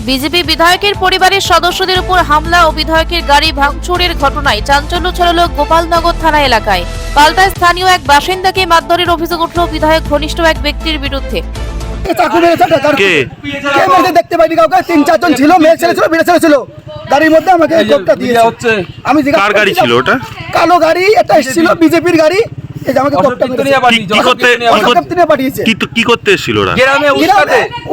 BJP বিধায়কের পরিবারের সদস্যদের উপর হামলা ও বিধায়কের গাড়ি ভাঙচুরের ঘটনায় চাঞ্চল্য ছড়ালো গোপালনগর থানা এলাকায়। পাল্টায় স্থানীয় এক বাসিন্দাকে মারধরের অভিযোগ উঠল বিধায়ক ঘনিষ্ঠ এক ব্যক্তির বিরুদ্ধে। দেখতে পাইনি কাউকে, 3-4 জন ছিল, মেয়ে ছেলে ছিল, বিড়ে ছেলে ছিল গাড়ির মধ্যে। আমাকে কোপটা দিয়েছে। আমি কার গাড়ি ছিল ওটা? কালো গাড়ি, এটা এসেছিল বিজেপির গাড়ি। এই যে আমাকে কোপটা পাঠিয়েছে। কি করতে এসেছিল ওরা?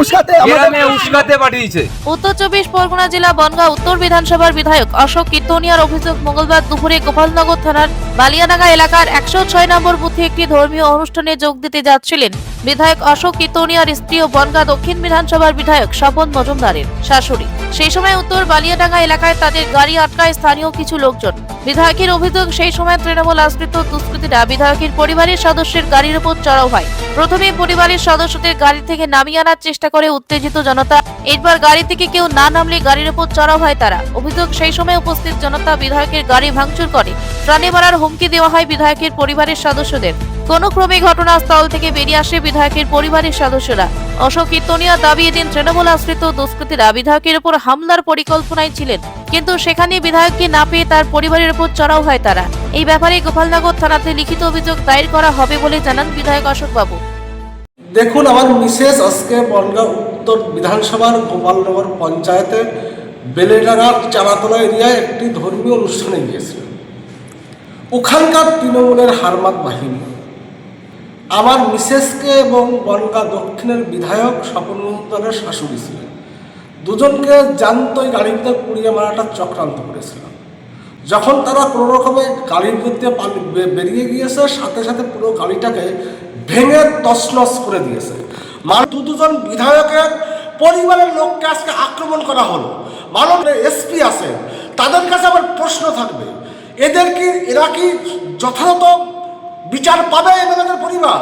উস্কাতে পাঠিয়েছে। উত্তর 24 পরগনা জেলা বনগাঁ উত্তর বিধানসভার বিধায়ক অশোক কীর্তনিয়ার অভিযোগ, মঙ্গলবার দুপুরে গোপালনগর থানার বালিয়াডাঙ্গা এলাকার 106 নম্বর বুথে একটি ধর্মীয় অনুষ্ঠানে যোগ দিতে যাচ্ছিলেন বিধায়ক অশোক কীর্তনিয়ার স্ত্রী ও বনগাঁ দক্ষিণ বিধানসভার বিধায়ক স্বপন মজুমদারের শাশুড়ি। সেই সময় উত্তর বালিয়াডাঙ্গা এলাকায় তাদের গাড়ি আটকায় স্থানীয় কিছু লোকজন। বিধায়কের অভিযোগ, সেই সময় তৃণমূল আশ্রিত দুষ্কৃতীরা বিধায়কের পরিবারের সদস্যের গাড়ির উপর চড়াও হয়। প্রথমে পরিবারের সদস্যদের গাড়ি থেকে নামিয়ে আনার চেষ্টা করে উত্তেজিত জনতা। এরপর গাড়ি থেকে কেউ না নামলে গাড়ির উপর চড়াও হয় তারা। অভিযোগ, সেই সময় উপস্থিত জনতা বিধায়কের গাড়ি ভাঙচুর করে। প্রাণে মারার হুমকি দেওয়া হয় বিধায়কের পরিবারের সদস্যদের। কোনো ক্রমে ঘটনাস্থল থেকে বেরিয়ে আসে বিধায়কের পরিবারের সদস্যরা। অশোক কীর্তনিয়া দাবি, এদিন তৃণমূল আশ্রিত দুষ্কৃতীরা বিধায়কের উপর হামলার পরিকল্পনায় ছিলেন, কিন্তু সেখানে বিধায়ককে না পেয়ে তার পরিবারের উপর চড়াও হয় তারা। এই ব্যাপারে গোপালনগর থানাতে লিখিত অভিযোগ দায়ের করা হবে বলে জানান বিধায়ক অশোক বাবু। দেখুন, আমার মিসেস আজকে বনগাঁ উত্তর বিধানসভার গোপালনগর পঞ্চায়েতের বেলেডাঙ্গার চারাতলা এরিয়ায় একটি ধর্মীয় অনুষ্ঠানে গিয়েছিলেন। ওখানকার তৃণমূলের হারমাত বাহিনী আমার মিসেসকে এবং বনগাঁ দক্ষিণের বিধায়ক স্বপন মজুমদারের শাশুড়ি ছিলেন, দুজনকে জানতই গাড়িতে পুড়িয়ে মারাটা চক্রান্ত করেছিল। যখন তারা কোনো রকমে গাড়ির মধ্যে বেরিয়ে গিয়েছে, সাথে সাথে পুরো গাড়িটাকে ভেঙে তছনছ করে দিয়েছে। দুজন বিধায়কের পরিবারের লোককে আজকে আক্রমণ করা হলো। মাননীয় এসপি আছেন, তাদের কাছে আমার প্রশ্ন থাকবে, এরা কি যথাযথ বিচার পাবে এমএলএদের পরিবার?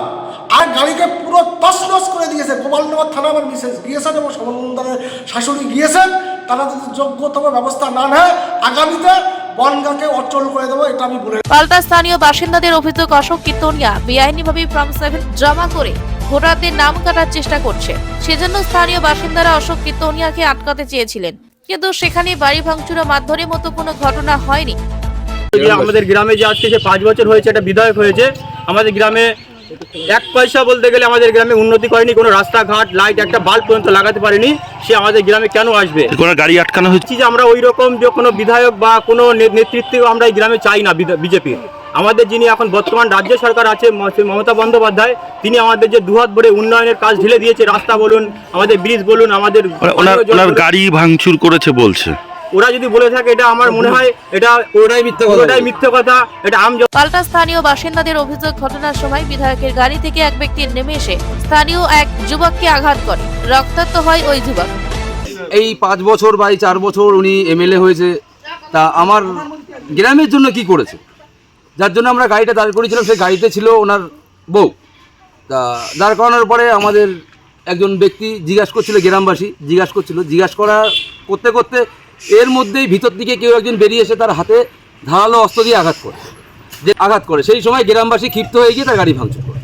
আর গাড়িকে পুরো তছনছ করে দিয়েছে। গোপালনগর থানা আমার মিসেস গিয়েছেন এবং সমন্বয়ের শাশুড়ি গিয়েছেন। তারা যদি যোগ্যতম ব্যবস্থা না নেয়, আগামীতে বনগাঁকে অচল করে দেবো, এটা আমি বলে। পাল্টা স্থানীয় বাসিন্দাদের অভিযোগ, অশোক কীর্তনিয়া বেআইনিভাবে ফর্ম 7 জমা করে ভোটারদের নাম কাটার চেষ্টা করছে। সেজন্য স্থানীয় বাসিন্দারা অশোক কীর্তনিয়াকে আটকাতে চেয়েছিলেন, কিন্তু সেখানে বাড়ি ভাঙচুর ও মারধরের মতো কোনো ঘটনা হয়নি। আমাদের গ্রামে যে আজকে যে 5 বছর হয়েছে একটা বিধায়ক হয়েছে, আমাদের গ্রামে 1 পয়সা বলতে গেলে আমাদের গ্রামে উন্নতি করেনি। কোনো রাস্তাঘাট, লাইট, একটা বাল্ব পর্যন্ত লাগাতে পারেনি। সে আমাদের গ্রামে কেন আসবে? কোনো গাড়ি আটকানো হচ্ছে যে আমরা ওই রকম যে কোনো বিধায়ক বা কোনো নেতৃত্ব আমরা এই গ্রামে চাই না। বিজেপি আমাদের যিনি এখন বর্তমান রাজ্য সরকার আছে মমতা বন্দ্যোপাধ্যায়, তিনি আমাদের যে দুহাত ভরে উন্নয়নের কাজ ঢেলে দিয়েছে, রাস্তা বলুন, আমাদের ব্রিজ বলুন, আমাদের ওনার গাড়ি ভাঙচুর করেছে বলছে। ওরা যদি বলে থাকে, এটা আমার মনে হয় এটা ওটাই মিথ্যে কথা। এটা পাল্টা স্থানীয় বাসিন্দাদের অভিযোগ, ঘটনার সময় বিধায়কের গাড়ি থেকে এক ব্যক্তি নেমে এসে স্থানীয় এক যুবককে আঘাত করে, রক্তাক্ত হয় ওই যুবক। এই 5 বছর বা 4 বছর উনি এমএলএ হয়েছে, তা আমার গ্রামের জন্য কি করেছে? যার জন্য আমরা গাড়িটা দাঁড় করেছিলাম, সেই গাড়িতে ছিল ওনার বউ। তা দাঁড় করানোর পরে আমাদের একজন ব্যক্তি জিজ্ঞাসা করছিল, গ্রামবাসী জিজ্ঞাসা করতে করতে এর মধ্যেই ভিতর দিকে কেউ একজন বেরিয়ে এসে তার হাতে ধারালো অস্ত্র দিয়ে আঘাত করে। সেই সময় গ্রামবাসী ক্ষিপ্ত হয়ে গিয়ে তার গাড়ি ভাঙচুর করে।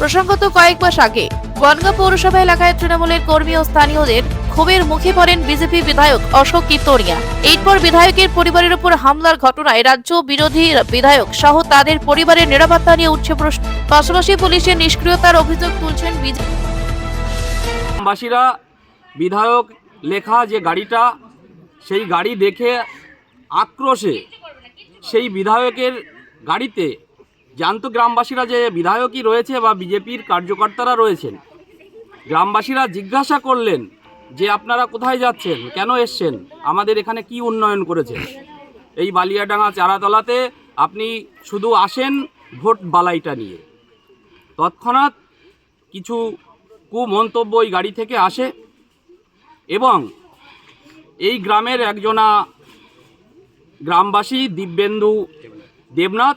প্রসঙ্গত, কয়েক মাস আগে বনগাঁ পৌরসভা এলাকায় তৃণমূলের কর্মী ও স্থানীয়দের ক্ষোভের মুখে পড়েন বিজেপি বিধায়ক অশোক কীর্তনিয়া। এরপর বিধায়কের পরিবারের উপর হামলার ঘটনায় রাজ্য বিরোধী বিধায়ক সহ তাদের পরিবারের নিরাপত্তা নিয়ে উঠছে প্রশ্ন। পাশাপাশি পুলিশের নিষ্ক্রিয়তার অভিযোগ তুলছেন গ্রামবাসীরা বিধায়ক লেখা যে গাড়িটা, সেই গাড়ি দেখে আক্রোশে সেই বিধায়কের গাড়িতে জানতো গ্রামবাসীরা যে বিধায়কই রয়েছে বা বিজেপির কার্যকর্তারা রয়েছেন। গ্রামবাসীরা জিজ্ঞাসা করলেন যে আপনারা কোথায় যাচ্ছেন, কেন এসছেন, আমাদের এখানে কি উন্নয়ন করেছেন? এই বালিয়াডাঙ্গা চারাতলাতে আপনি শুধু আসেন ভোট বালাইটা নিয়ে। তৎক্ষণাৎ কিছু কুমন্তব্য ওই গাড়ি থেকে আসে এবং এই গ্রামের একজনা গ্রামবাসী দিব্যেন্দু দেবনাথ,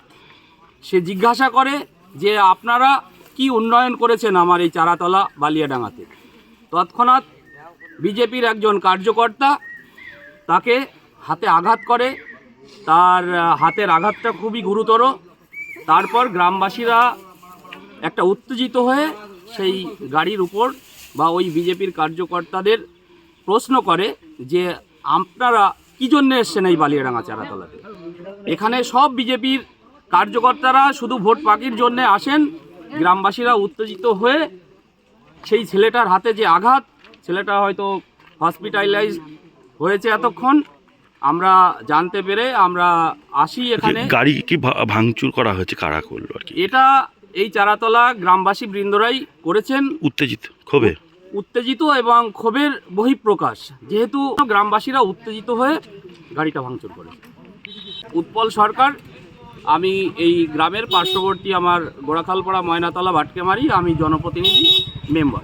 সে জিজ্ঞাসা করে যে আপনারা কি উন্নয়ন করেছেন আমার এই চারাতলা বালিয়াডাঙ্গাতে। তৎক্ষণাৎ বিজেপির একজন কার্যকর্তা তাকে হাতে আঘাত করে, তার হাতের আঘাতটা খুবই গুরুতর। তারপর গ্রামবাসীরা একটা উত্তেজিত হয়ে সেই গাড়ির উপর বা ওই বিজেপির কার্যকর্তাদের প্রশ্ন করে যে আপনারা কী জন্যে এসছেন এই বালিয়াডাঙ্গা চারাতলাতে। এখানে সব বিজেপির কার্যকর্তারা শুধু ভোট পাকির জন্যে আসেন। গ্রামবাসীরা উত্তেজিত হয়ে সেই ছেলেটার হাতে যে আঘাত, ছেলেটা হয়তো হসপিটালাইজ হয়েছে এতক্ষণ, আমরা জানতে পেরে আমরা আসি এখানে। গাড়ি কি ভাঙচুর করা হয়েছে, কারা করলো আর কি? এটা এই চারাতলা গ্রামবাসী বৃন্দরাই করেছেন, উত্তেজিত ক্ষোভে উত্তেজিত এবং ক্ষোভের বহিঃপ্রকাশ, যেহেতু গ্রামবাসীরা উত্তেজিত হয়ে গাড়িটা ভাঙচুর করে। উৎপল সরকার, আমি এই গ্রামের পার্শ্ববর্তী আমার গোড়াখালপাড়া ময়নাতলা ভাটকেমারি, আমি জনপ্রতিনিধি মেম্বার।